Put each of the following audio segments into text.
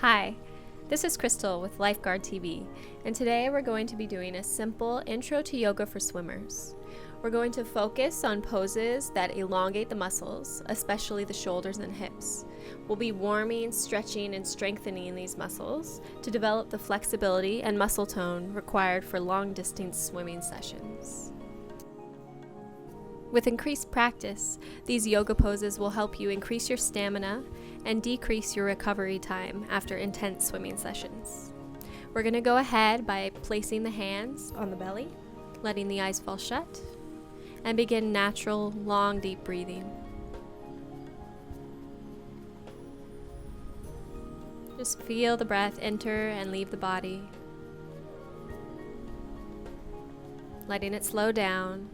Hi, this is Crystal with Lifeguard TV, and today we're going to be doing a simple intro to yoga for swimmers. We're going to focus on poses that elongate the muscles, especially the shoulders and hips. We'll be warming, stretching, and strengthening these muscles to develop the flexibility and muscle tone required for long-distance swimming sessions. With increased practice, these yoga poses will help you increase your stamina and decrease your recovery time after intense swimming sessions. We're going to go ahead by placing the hands on the belly, letting the eyes fall shut, and begin natural, long, deep breathing. Just feel the breath enter and leave the body, letting it slow down.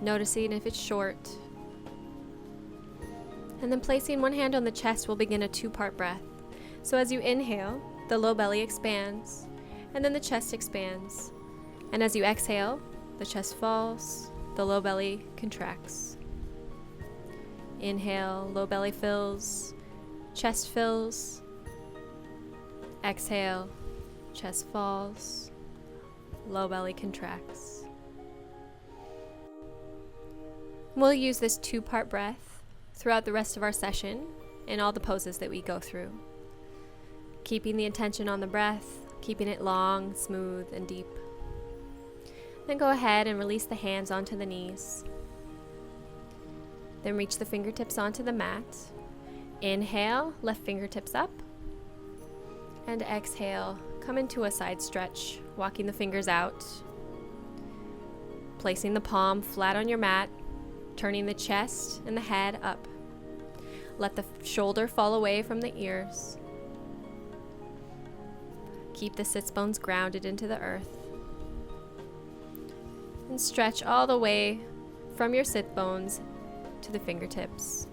Noticing if it's short. And then placing one hand on the chest, we'll begin a two-part breath. So as you inhale, the low belly expands, and then the chest expands. And as you exhale, the chest falls, the low belly contracts. Inhale, low belly fills, chest fills. Exhale, chest falls, low belly contracts. We'll use this two-part breath throughout the rest of our session in all the poses that we go through. Keeping the attention on the breath, keeping it long, smooth, and deep. Then go ahead and release the hands onto the knees. Then reach the fingertips onto the mat. Inhale, left fingertips up. And exhale, come into a side stretch, walking the fingers out. Placing the palm flat on your mat, turning the chest and the head up. Let the shoulder fall away from the ears. Keep the sits bones grounded into the earth. And stretch all the way from your sit bones to the fingertips.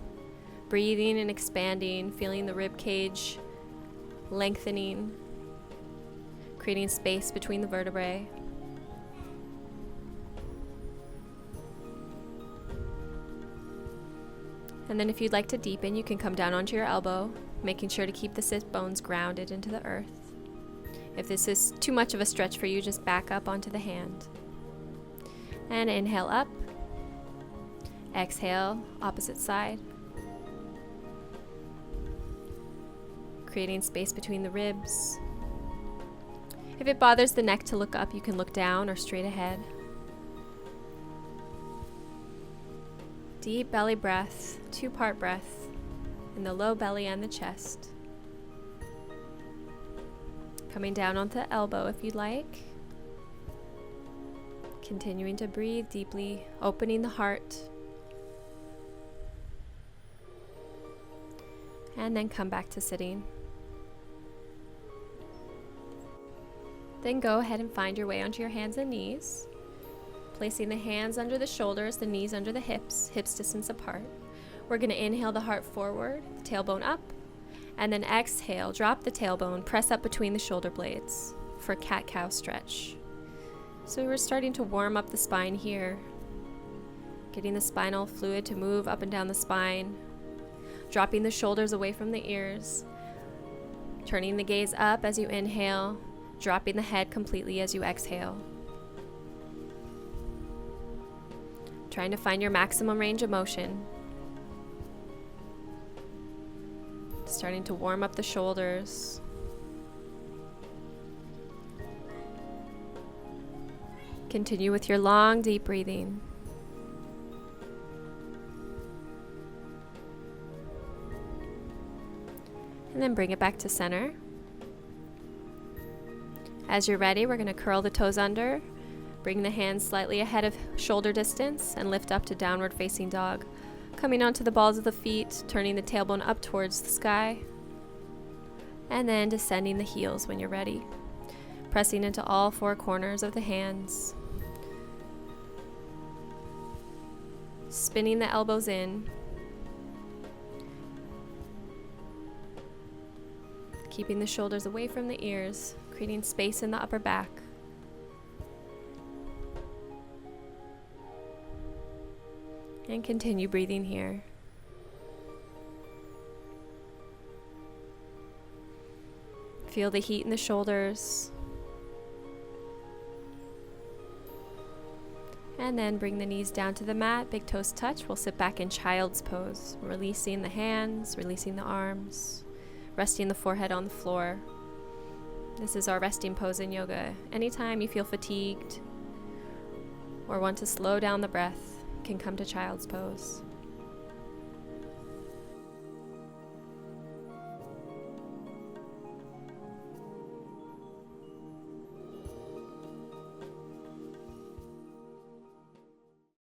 Breathing and expanding, feeling the rib cage lengthening, creating space between the vertebrae. And then if you'd like to deepen, you can come down onto your elbow, making sure to keep the sit bones grounded into the earth. If this is too much of a stretch for you, just back up onto the hand. And inhale up. Exhale, opposite side. Creating space between the ribs. If it bothers the neck to look up, you can look down or straight ahead. Deep belly breath, two-part breath in the low belly and the chest. Coming down onto the elbow if you'd like. Continuing to breathe deeply, opening the heart. And then come back to sitting. Then go ahead and find your way onto your hands and knees. Placing the hands under the shoulders, the knees under the hips distance apart. We're going to inhale the heart forward, the tailbone up, and then exhale, drop the tailbone, press up between the shoulder blades for a cat-cow stretch. So we're starting to warm up the spine here, getting the spinal fluid to move up and down the spine, dropping the shoulders away from the ears, turning the gaze up as you inhale, dropping the head completely as you exhale. Trying to find your maximum range of motion. Starting to warm up the shoulders. Continue with your long, deep breathing. And then bring it back to center. As you're ready, we're going to curl the toes under. Bring the hands slightly ahead of shoulder distance and lift up to downward facing dog. Coming onto the balls of the feet, turning the tailbone up towards the sky. And then descending the heels when you're ready. Pressing into all four corners of the hands. Spinning the elbows in. Keeping the shoulders away from the ears, creating space in the upper back. And continue breathing here. Feel the heat in the shoulders. And then bring the knees down to the mat, big toes touch. We'll sit back in child's pose, releasing the hands, releasing the arms, resting the forehead on the floor. This is our resting pose in yoga. Anytime you feel fatigued or want to slow down the breath, you can come to child's pose.